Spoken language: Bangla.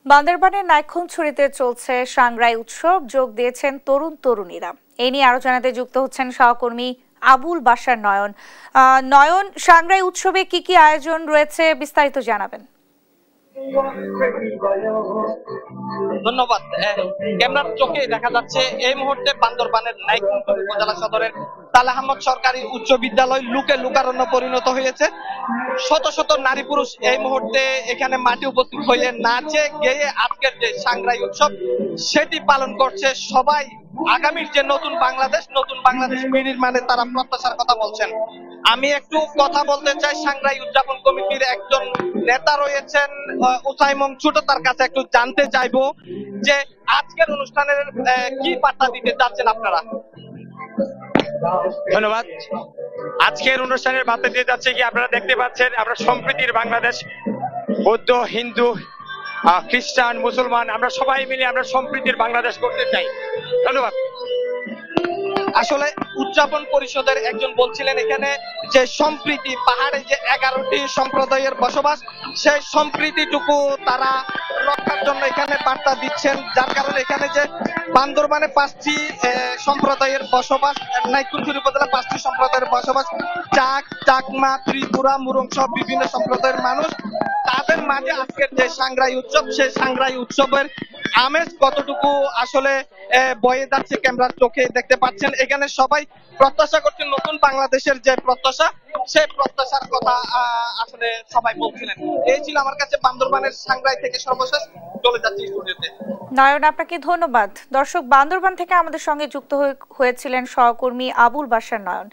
বান্দরবানের নাইক্ষ্যংছড়িতে চলছে সাংগ্রাই উৎসব, যোগ দিয়েছেন তরুণ তরুণীরা। এই নিয়ে আরো জানাতে যুক্ত হচ্ছেন সহকর্মী আবুল বাশার নয়ন। নয়ন, সাংগ্রাই উৎসবে কি কি আয়োজন রয়েছে বিস্তারিত জানাবেন। ধন্যবাদ। ক্যামেরার চোখে দেখা যাচ্ছে এই মুহূর্তে বান্দরবানের নাইক্ষ্যংছড়ি উপজেলা সদরের তালে আহমদ সরকারি উচ্চ বিদ্যালয় লুকে লুকারণ্য পরিণত হয়েছে। শত শত নারী পুরুষ এই মুহূর্তে এখানে মাঠে উপস্থিত হয়ে নাচে গেয়ে আজকের যে সাংগ্রাই উৎসব সেটি পালন করছে। সবাই আগামীর যে নতুন বাংলাদেশ বিনির্মাণে তারা প্রত্যাশার কথা বলছেন। আমি একটু কথা বলতে চাই, সাংগ্রাই উদযাপন কমিটির একজন নেতা রয়েছেন উসাইমং ছোট, তার কাছে একটু জানতে চাইবো যে আজকের অনুষ্ঠানের কি বার্তা দিতে চাচ্ছেন আপনারা। ধন্যবাদ। আজকের অনুষ্ঠানের বার্তা দিয়ে যাচ্ছে কি আপনারা দেখতে পাচ্ছেন, আমরা সম্প্রীতির বাংলাদেশ, বৌদ্ধ, হিন্দু, খ্রিস্টান, মুসলমান, আমরা সবাই মিলে আমরা সম্প্রীতির বাংলাদেশ করতে চাই। ধন্যবাদ। আসলে উদযাপন পরিষদের একজন বলছিলেন এখানে যে সম্প্রীতি, পাহাড়ে যে 11টি সম্প্রদায়ের বসবাস, সেই সম্প্রীতিটুকু তারা রক্ষার জন্য এখানে বার্তা দিচ্ছেন। যার কারণে এখানে যে বান্দরবানে 5টি সম্প্রদায়ের বসবাস, নাইক্ষ্যংছড়ি উপজেলা 5টি সম্প্রদায়ের বসবাস, চাক, চাকমা, ত্রিপুরা, মুরং সহ বিভিন্ন সম্প্রদায়ের মানুষ, তাদের মাঝে আজকের যে সাংগ্রাই উৎসব, সেই সাংগ্রাই উৎসবের আমেজ কতটুকু আসলে বয়ে যাচ্ছে ক্যামেরার চোখে দেখতে পাচ্ছেন। এখানে সবাই প্রত্যাশা করছেন নতুন বাংলাদেশের যে প্রত্যাশা, সেই প্রত্যাশার কথা আসলে সবাই বলছিলেন। এই ছিল আমার কাছে বান্দরবানের সাংগ্রাই থেকে সর্বশেষ। চলে যাচ্ছি স্টুডিওতে। নয়ন, আপনাকে ধন্যবাদ। দর্শক, বান্দরবান থেকে আমাদের সঙ্গে যুক্ত হয়েছিলেন সহকর্মী আবুল বাশার নয়ন।